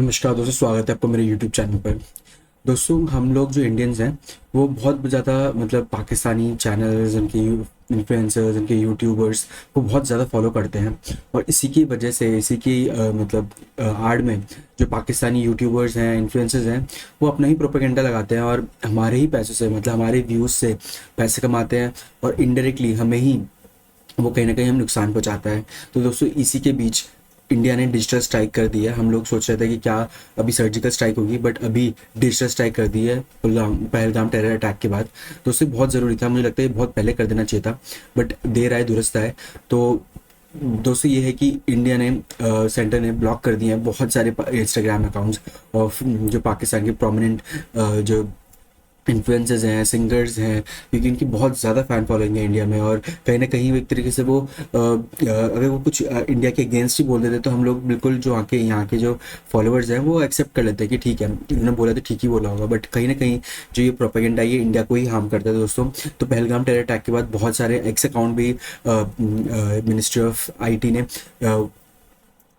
नमस्कार दोस्तों, स्वागत है आपको मेरे यूट्यूब चैनल पर। दोस्तों, हम लोग जो इंडियंस हैं वो बहुत ज़्यादा पाकिस्तानी चैनल्स, उनके इन्फ्लुएंसर्स, उनके यूट्यूबर्स को बहुत ज़्यादा फॉलो करते हैं। और इसी की वजह से, इसी की आड़ में जो पाकिस्तानी यूट्यूबर्स हैं, इन्फ्लुएंसर्स हैं, वो अपना ही प्रोपेगेंडा लगाते हैं और हमारे ही पैसों से, हमारे व्यूज़ से पैसे कमाते हैं और इनडायरेक्टली हमें ही वो कहीं ना कहीं हम नुकसान पहुंचाता है। तो दोस्तों, इसी के बीच इंडिया ने डिजिटल स्ट्राइक कर दी है। हम लोग सोच रहे थे कि क्या अभी सर्जिकल स्ट्राइक होगी, बट अभी डिजिटल स्ट्राइक कर दी है पहलगाम टेरर अटैक के बाद। तो उससे बहुत ज़रूरी था, मुझे लगता है बहुत पहले कर देना चाहिए था, बट देर आए दुरुस्त आए। तो दोस्तों, ये है कि इंडिया ने सेंटर ने ब्लॉक कर दिए हैं बहुत सारे इंस्टाग्राम अकाउंट्स और जो पाकिस्तान के प्रोमिनेंट जो इन्फ्लुएंसर्स हैं, सिंगर्स हैं, क्योंकि इनकी बहुत ज़्यादा फ़ैन फॉलोइंग है इंडिया में। और कहीं ना कहीं वो एक तरीके से वो अगर वो कुछ इंडिया के अगेंस्ट ही बोल देते तो हम लोग बिल्कुल, जो यहाँ के जो फॉलोअर्स हैं वो एक्सेप्ट कर लेते हैं कि ठीक है, इन्होंने बोला तो ठीक ही बोला होगा। बट कहीं ना कहीं जो ये प्रोपेगेंडा ये इंडिया को ही हार्म करता है दोस्तों। तो पहलगाम टेरर अटैक के बाद बहुत सारे एक्स अकाउंट भी मिनिस्ट्री ऑफ आईटी ने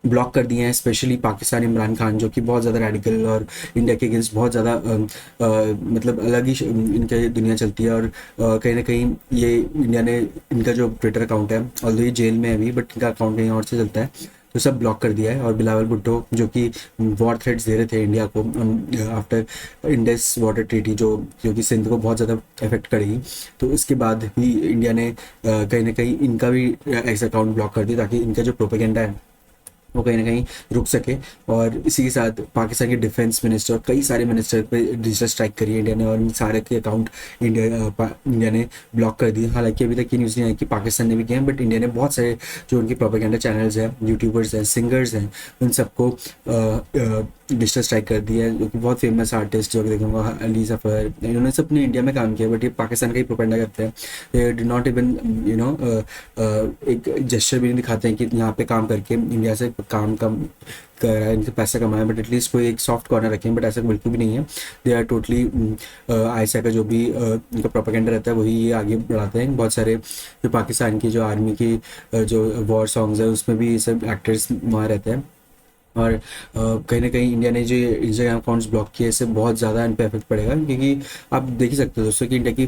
ब्लॉक कर दिए हैं, स्पेशली पाकिस्तान इमरान खान, जो कि बहुत ज़्यादा रेडिकल और इंडिया के अगेंस्ट बहुत ज़्यादा अलग ही इनके दुनिया चलती है। और कहीं ना कहीं ये इंडिया ने इनका जो ट्विटर अकाउंट है, ऑल्दो ये जेल में है अभी, बट इनका अकाउंट कहीं और से चलता है, तो सब ब्लॉक कर दिया है। और बिलावल भुट्टो, जो कि वॉर थ्रेट्स दे रहे थे इंडिया को आफ्टर इंडस वाटर ट्रीटी, जो कि सिंध को बहुत ज़्यादा इफेक्ट करेगी, तो इसके बाद भी इंडिया ने कहीं ना कहीं इनका भी एक्स अकाउंट ब्लॉक कर दिया, ताकि इनका जो प्रोपेगेंडा है वो कहीं ना कहीं रुक सके। और इसी के साथ पाकिस्तान के डिफेंस मिनिस्टर और कई सारे मिनिस्टर पे डिजिटल स्ट्राइक करी है इंडिया ने, और इन सारे के अकाउंट इंडिया ने ब्लॉक कर दिए। हालांकि अभी तक ये न्यूज़ नहीं आई कि पाकिस्तान ने भी किया है, बट इंडिया ने बहुत सारे जो उनके प्रोपेगेंडा चैनल्स हैं, यूट्यूबर्स हैं, सिंगर्स हैं, उन सबको डिजिटल स्ट्राइक कर दिया है। जो कि बहुत फेमस आर्टिस्ट, जो देखूंगा अली जफर, इन्होंने सब अपने इंडिया में काम किया, बट ये पाकिस्तान का ही प्रोपेगेंडा करते हैं। दे डू नॉट इवन एक जेस्चर भी नहीं दिखाते हैं कि यहाँ पे काम करके इंडिया से काम कम कर रहा है, इनसे पैसा कमाए, बट एटलीस्ट कोई एक सॉफ्ट कॉर्नर रखें। बट ऐसा बिल्कुल भी नहीं है। दे आर टोटली आईएसआई का जो भी इनका प्रोपेगेंडा रहता है वही ये आगे बढ़ाते हैं। बहुत सारे जो पाकिस्तान की जो आर्मी की जो वॉर सॉन्ग्स है उसमें भी ये सब एक्टर्स वहाँ रहते हैं। और कहीं ना कहीं इंडिया ने जो इंस्टाग्राम अकाउंट्स ब्लॉक किए, इससे बहुत ज़्यादा इन पर इफेक्ट पड़ेगा, क्योंकि आप देख ही सकते हो दोस्तों कि इंडिया की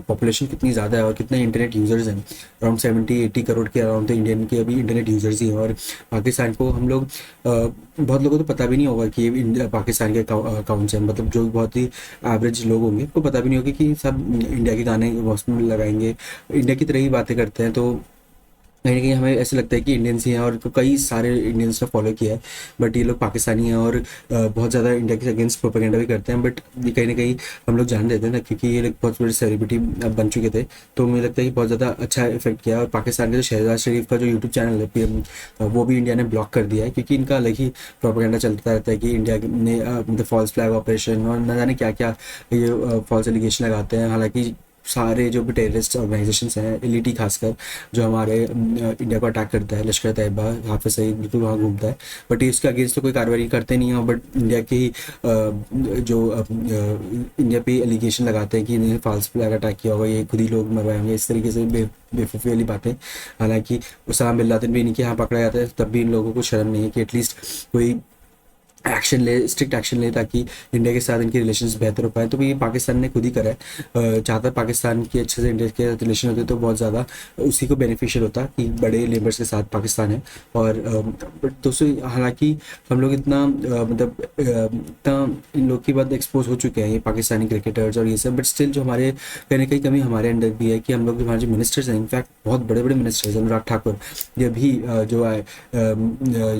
पॉपुलेशन कितनी ज़्यादा है और कितने इंटरनेट यूज़र्स हैं। अराउंड 70-80 करोड़ के अराउंड तो इंडियन के अभी इंटरनेट यूज़र्स ही हैं। और पाकिस्तान को हम लोग बहुत लोगों को तो पता भी नहीं होगा कि ये इंडिया पाकिस्तान के अकाउंट्स हैं। जो बहुत ही एवरेज लोग होंगे उनको पता भी नहीं होगा कि सब इंडिया के गाने उसमें लगाएंगे, इंडिया की तरह ही बातें करते हैं। तो कहीं ना कहीं हमें ऐसे लगता है कि इंडियंस ही हैं, और कई सारे इंडियंस ने फॉलो किया है, बट ये लोग पाकिस्तानी हैं और बहुत ज़्यादा इंडिया के अगेंस्ट प्रोपेगेंडा भी करते हैं। बट ये कहीं ना कहीं हम लोग जान देते हैं ना, क्योंकि ये लोग बहुत बड़े सेलिब्रिटी बन चुके थे। तो मुझे लगता है कि बहुत ज़्यादा अच्छा इफेक्ट किया। और पाकिस्तान के जो शहजाद शरीफ का जो यूट्यूब चैनल है PM, वो भी इंडिया ने ब्लॉक कर दिया है, क्योंकि इनका अलग ही प्रोपेगेंडा चलता रहता है कि इंडिया ने फॉल्स फ्लैग ऑपरेशन और न जाने क्या क्या ये फॉल्स एलिगेशन लगाते हैं। हालांकि सारे जो भी टेररिस्ट ऑर्गेनाइजेशंस हैं, एलिटी खासकर, जो हमारे इंडिया को अटैक करता है, लश्कर तैयबा, हाफिज सईद बिल्कुल वहाँ घूमता है, बट ये उसके अगेंस्ट तो कोई कार्रवाई करते नहीं है। बट इंडिया के ही इंडिया पे एलिगेशन लगाते हैं कि इन्हें फॉल्स फ्लैग अटैक किया होगा, ये खुद ही लोग मरवाए होंगे, इस तरीके से बेवकूफ़ी वाली बातें। हालांकि उसामा बिन लादेन भी इनके यहाँ पकड़ा जाता है, तब भी इन लोगों को शर्म नहीं है कि एटलीस्ट कोई एक्शन ले, स्ट्रिक्ट एक्शन ले, ताकि इंडिया के साथ इनके रिलेशंस बेहतर हो पाए। तो ये पाकिस्तान ने खुद ही करा है। चाहता पाकिस्तान की अच्छे से इंडिया के रिलेशन होते तो बहुत ज़्यादा उसी को बेनिफिशियल होता कि बड़े लेबर्स के साथ पाकिस्तान है। और बट दोस्तों, हालांकि हम लोग इतना इतना इन लोग की बात एक्सपोज हो चुके हैं, ये पाकिस्तानी क्रिकेटर्स और ये सब, बट स्टिल जो हमारे कहीं ना कहीं हमारे अंदर भी है कि हम लोग, हमारे जो मिनिस्टर्स हैं, इनफैक्ट बहुत बड़े बड़े मिनिस्टर्स हैं, अनुराग ठाकुर, ये भी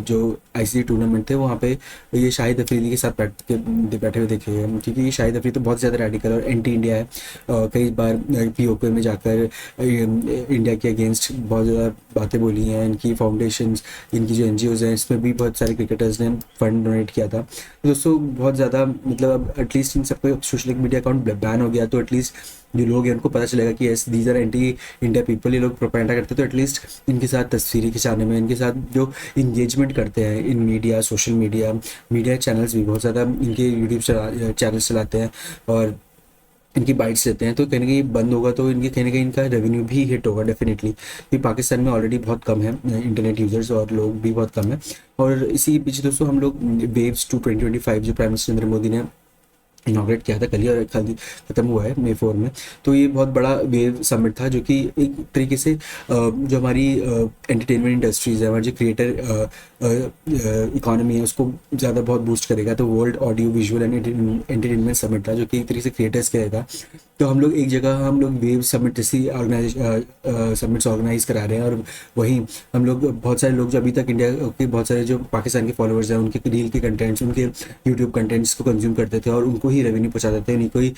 जो ICC टूर्नामेंट थे वहाँ पे ये शाहिद अफरीदी के साथ बैठे हुए देखे हैं, क्योंकि ये शाहिद अफरीदी तो बहुत ज़्यादा रेडिकल और एंटी इंडिया है। कई बार POK में जाकर इंडिया के अगेंस्ट बहुत ज़्यादा बातें बोली हैं। इनकी फाउंडेशंस, इनकी जो NGOs हैं, इसमें भी बहुत सारे क्रिकेटर्स ने फंड डोनेट किया था। तो दोस्तों, बहुत ज़्यादा अब एटलीस्ट इन सबको सोशल मीडिया अकाउंट बैन हो गया, तो एटलीस्ट जो लोग हैं उनको पता चलेगा कि yes, these are anti India people, ये लोग प्रोपेगेंडा करते हैं। तो एटलीस्ट इनके साथ तस्वीरें खिंचाने में, इनके साथ जो इंगेजमेंट करते हैं इन मीडिया, सोशल मीडिया चैनल्स भी बहुत ज़्यादा इनके यूट्यूब चैनल्स चलाते हैं, और इनकी बाइट्स लेते हैं, तो कहीं ना कहीं बंद होगा तो इनके कहीं ना कहीं इनका रेवेन्यू भी हिट होगा डेफिनेटली, क्योंकि पाकिस्तान में ऑलरेडी बहुत कम है इंटरनेट यूजर्स और लोग भी बहुत कम है। और इसी के पीछे दोस्तों हम लोग वेव्स 2025 जो प्राइम मिनिस्टर नरेंद्र मोदी ने इनॉग्रेट किया था कल ही, और कल ही खत्म हुआ है May 4 में। तो ये बहुत बड़ा वेव समिट था जो कि एक तरीके से जो हमारी एंटरटेनमेंट इंडस्ट्रीज है, हमारी जो क्रिएटर इकोनॉमी है उसको ज़्यादा बहुत बूस्ट करेगा। तो world audio visual and entertainment summit था जो कि एक तरीके से क्रिएटर्स के रहेगा। तो हम लोग एक जगह हम लोग वेव समिट जैसी समिट्स ऑर्गेनाइज करा रहे हैं, और वहीं हम लोग बहुत सारे लोग जो अभी तक इंडिया के बहुत सारे जो पाकिस्तान के फॉलोअर्स हैं उनके रील के कंटेंट्स, उनके यूट्यूब कंटेंट्स को कंज्यूम करते थे और उनको ही रेवेन्यू पहुंचाते थे, उन्हीं को ही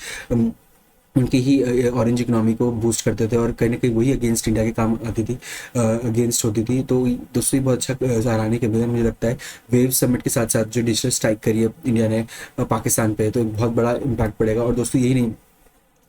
उनकी ही ऑरेंज इकोनॉमी को बूस्ट करते थे, और कहीं ना कहीं वही अगेंस्ट इंडिया के काम आती थी, अगेंस्ट होती थी। तो दोस्तों बहुत अच्छा सराहनीय के लिए मुझे लगता है वेव समिट के साथ साथ जो डिजिटल स्ट्राइक करी है इंडिया ने पाकिस्तान पे, तो एक बहुत बड़ा इम्पैक्ट पड़ेगा। और दोस्तों यही नहीं,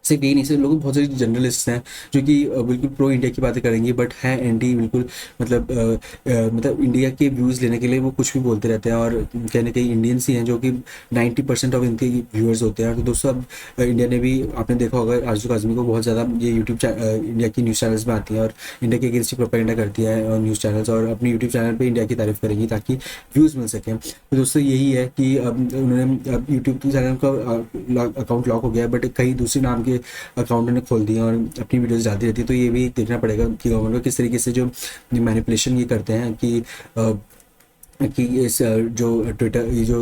सिर्फ यही नहीं, सिर्फ लोग बहुत सारे जर्नलिस्ट हैं जो कि बिल्कुल प्रो इंडिया की बातें करेंगे बट हैं एंटी, बिल्कुल मतलब इंडिया के व्यूज़ लेने के लिए वो कुछ भी बोलते रहते हैं, और कहीं ना कहीं इंडियंस ही हैं जो कि 90% ऑफ इनके व्यूअर्स होते हैं। तो दोस्तों अब इंडिया ने भी, आपने देखा होगा आरजू काज़मी को बहुत ज़्यादा ये इंडिया की न्यूज़ चैनल्स में आती हैं और इंडिया के अगेंस्ट प्रोपेगेंडा करती है न्यूज़ चैनल्स, और अपने यूट्यूब चैनल पर इंडिया की तारीफ करेंगी ताकि व्यूज़ मिल सकें। तो दोस्तों यही है कि अब उन्होंने अब यूट्यूब के चैनल का अकाउंट लॉक हो गया है, बट कई दूसरे नाम के अकाउंट ने खोल दिए और अपनी वीडियोस डालती रहती है। तो ये भी देखना पड़ेगा कि गवर्नमेंट को किस तरीके से जो मैनिपुलेशन ये करते हैं कि इस जो ट्विटर, ये जो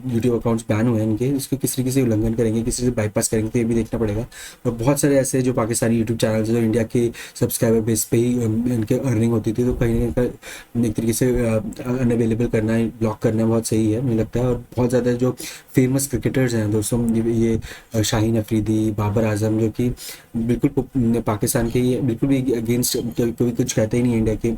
यूट्यूब अकाउंट्स बैन हुए हैं इनके, इसको किस तरीके से उल्लंघन करेंगे, किस तरीके से बाईपास करेंगे, तो ये भी देखना पड़ेगा। और बहुत सारे ऐसे जो पाकिस्तानी यूट्यूब चैनल्स जो इंडिया के सब्सक्राइबर बेस पे ही इनके अर्निंग होती थी, तो कहीं ना कहीं एक तरीके से अनअवेलेबल करना है, ब्लॉक करना बहुत सही है मुझे लगता है। और बहुत ज़्यादा जो फेमस क्रिकेटर्स हैं दोस्तों, ये शाहीन अफरीदी, बाबर आजम, जो कि बिल्कुल पाकिस्तान के, ये बिल्कुल भी अगेंस्ट कोई कुछ कहते ही नहीं है इंडिया के,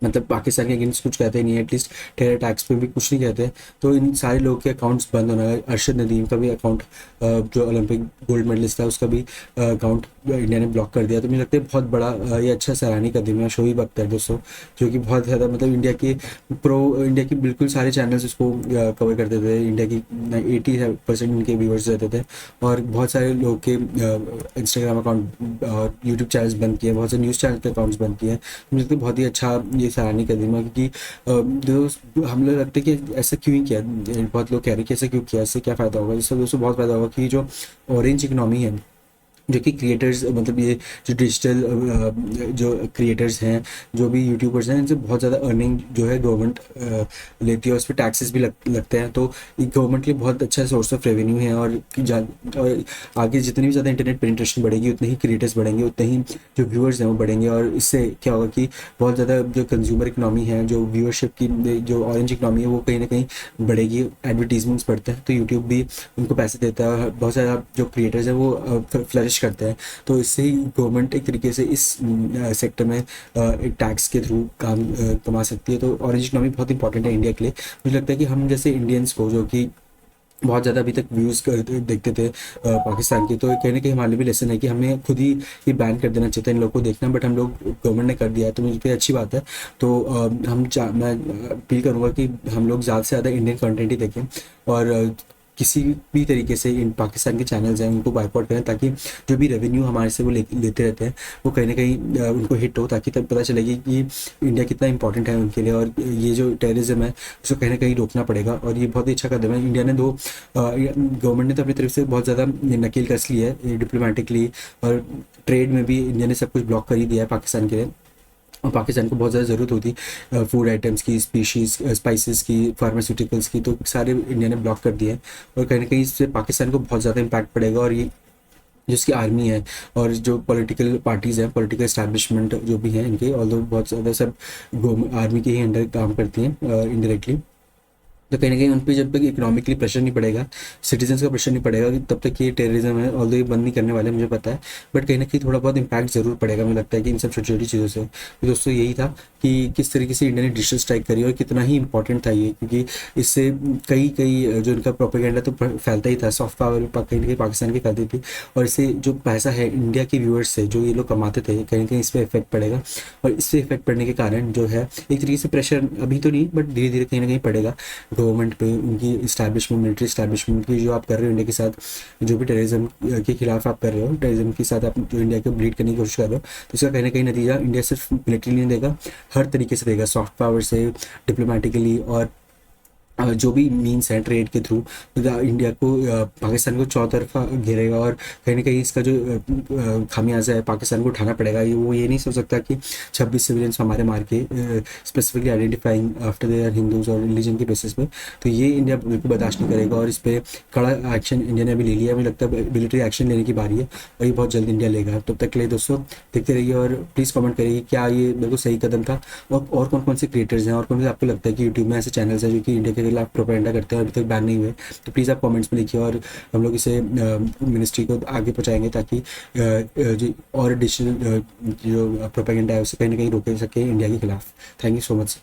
मतलब पाकिस्तान के अगेंस्ट कुछ कहते ही नहीं है, एटलीस्ट टेरर अटैक्स पे भी कुछ नहीं कहते। तो इन सारे लोगों के अकाउंट्स बंद होना है। अरशद नदीम का भी अकाउंट, जो ओलंपिक गोल्ड मेडलिस्ट था, उसका भी अकाउंट इंडिया ने ब्लॉक कर दिया। तो मुझे लगता है बहुत बड़ा ये अच्छा सराहनीय कदम है। शोएब अख्तर दोस्तों, जो कि बहुत ज़्यादा मतलब इंडिया की बिल्कुल सारे चैनल्स उसको कवर करते थे, इंडिया की 80% उनके व्यूअर्स रहते थे, और बहुत सारे लोग के इंस्टाग्राम अकाउंट और यूट्यूब चैनल्स बंद किए, बहुत से न्यूज़ चैनल के अकाउंट्स बंद किए हैं। मुझे लगता है बहुत ही अच्छा ये सराहनीय कदम है, क्योंकि जो हम लोग लगता है कि ऐसा क्यों ही किया, बहुत लोग कह रहे हैं कि ऐसा क्यों किया, इससे क्या फ़ायदा होगा। इससे दोस्तों बहुत फ़ायदा होगा कि जो ऑरेंज इकनॉमी है, जो कि क्रिएटर्स, मतलब ये जो डिजिटल जो क्रिएटर्स हैं, जो भी यूट्यूबर्स हैं, इनसे बहुत ज़्यादा अर्निंग जो है गवर्नमेंट लेती है, उस पर टैक्सेस भी लगते हैं। तो गवर्नमेंट के लिए बहुत अच्छा सोर्स ऑफ रेवेन्यू है। और आगे जितनी भी ज़्यादा इंटरनेट पेनिट्रेशन बढ़ेगी उतने ही क्रिएटर्स बढ़ेंगे, उतने ही जो व्यूअर्स हैं वो बढ़ेंगे, और इससे क्या होगा कि बहुत ज़्यादा जो कंज्यूमर इकनॉमी है, जो व्यूअरशिप की जो ऑरेंज इकनॉमी है, वो कहीं ना कहीं बढ़ेगी। एडवर्टीजमेंट्स बढ़ते हैं तो यूट्यूब भी उनको पैसे देता है, और बहुत सारा जो क्रिएटर्स हैं वो फ्लरिश करते हैं। तो इससे ही गवर्नमेंट एक तरीके से इस सेक्टर में एक टैक्स के थ्रू काम कमा सकती है। तो ऑरेंज इकनॉमी बहुत इंपॉर्टेंट है इंडिया के लिए। मुझे लगता है कि हम जैसे इंडियंस को, जो कि बहुत ज़्यादा अभी तक व्यूज़ देखते थे पाकिस्तान की, तो कहीं ना कहीं हमारे लिए भी लेसन है कि हमें खुद ही ये बैन कर देना चाहिए था इन लोगों को देखना, बट हम लोग, गवर्नमेंट ने कर दिया है, तो मुझे लगता है अच्छी बात है। तो मैं अपील करूँगा कि हम लोग ज़्यादा से ज़्यादा इंडियन कंटेंट ही देखें, और किसी भी तरीके से इन पाकिस्तान के चैनल्स हैं उनको बाइकआउट करें, ताकि जो भी रेवेन्यू हमारे से वो लेते रहते हैं वो कहीं ना कहीं उनको हिट हो, ताकि तब पता चलेगी कि इंडिया कितना इंपॉर्टेंट है उनके लिए, और ये जो टेररिज्म है उसको कहीं ना कहीं रोकना पड़ेगा। और ये बहुत ही अच्छा कदम है। इंडिया ने गवर्नमेंट ने तो अपनी तरफ से बहुत ज़्यादा नकेल कस ली है डिप्लोमेटिकली, और ट्रेड में भी इंडिया ने सब कुछ ब्लॉक कर ही दिया है पाकिस्तान के लिए। और पाकिस्तान को बहुत ज़्यादा ज़रूरत होती फूड आइटम्स की, स्पाइसेस की, फार्मास्यूटिकल्स की, तो सारे इंडिया ने ब्लॉक कर दिए हैं, और कहीं ना कहीं इससे पाकिस्तान को बहुत ज़्यादा इम्पैक्ट पड़ेगा। और ये जिसकी आर्मी है और जो पॉलिटिकल पार्टीज़ हैं, पॉलिटिकल एस्टैब्लिशमेंट जो भी हैं इनके, ऑल्दो बहुत ज़्यादा सब आर्मी के ही अंडर काम करती हैं इनडायरेक्टली, तो कहीं ना कहीं उन पर जब तक इकोनॉमिकली प्रेशर नहीं पड़ेगा, सिटीजन्स का प्रेशर नहीं पड़ेगा, तब तक ये टेररिज्म है, ऑल्दो ये बंद नहीं करने वाले मुझे पता है, बट कहीं ना कहीं थोड़ा बहुत इंपैक्ट ज़रूर पड़ेगा मुझे लगता है कि इन सब छोटी छोटी चीज़ों से। तो दोस्तों यही था कि किस तरीके से इंडिया ने डिजिटल स्ट्राइक करी और कितना ही इंपॉर्टेंट था ये, क्योंकि इससे कई कई जो इनका प्रोपेगेंडा तो फैलता ही था, सॉफ्ट पावर कहीं ना कहीं पाकिस्तान की फैलती थी, और इससे जो पैसा है इंडिया के व्यूअर्स से जो ये लोग कमाते थे, कहीं ना कहीं इस पर इफेक्ट पड़ेगा, और इससे इफेक्ट पड़ने के कारण जो है एक तरीके से प्रेशर अभी तो नहीं बट धीरे धीरे कहीं ना कहीं पड़ेगा गवर्नमेंट पे, उनकी इस्टेब्लिशमेंट, मिलिट्री इस्टेब्लिशमेंट की जो आप कर रहे हो इंडिया के साथ, जो भी टेररिज्म के खिलाफ आप कर रहे हो, टेररिज्म के साथ आप जो इंडिया को ब्लीड करने की कोशिश कर रहे हो, तो इसका कहीं ना कहीं नतीजा इंडिया सिर्फ मिलिट्री नहीं देगा, हर तरीके से देगा, सॉफ्ट पावर से, डिप्लोमेटिकली, और जो भी मीन्स है ट्रेड के थ्रू इंडिया को, पाकिस्तान को चौतरफा घेरेगा, और कहीं ना कहीं इसका जो खामियाजा है पाकिस्तान को उठाना पड़ेगा। वो ये नहीं सोच सकता कि 26 सिविलियंस हमारे मार के, specifically identifying after their Hindus और रिलीजन के बेसिस पे, तो ये इंडिया बिल्कुल बर्दाश्त नहीं करेगा, और इस पर कड़ा एक्शन इंडिया ने अभी ले लिया। मुझे लगता है मिलिट्री एक्शन लेने की बारी है, और ये बहुत जल्द इंडिया लेगा। तब तक के लिए दोस्तों देखते रहिए, और प्लीज़ कमेंट करिए क्या ये बिल्कुल सही कदम था, और कौन कौन से क्रिएटर्स हैं, और कौन से आपको लगता है कि यूट्यूब में ऐसे चैनल्स हैं जो कि इंडिया के खिलाफ प्रोपेगेंडा करते हैं और अभी तक बैन नहीं हुए, तो प्लीज़ आप कमेंट्स में लिखिए, और हम लोग इसे मिनिस्ट्री को आगे पहुँचाएंगे, ताकि जो और एडिशनल जो प्रोपेगेंडा है उसे कहीं ना कहीं रोक सके इंडिया के खिलाफ। Thank you so much.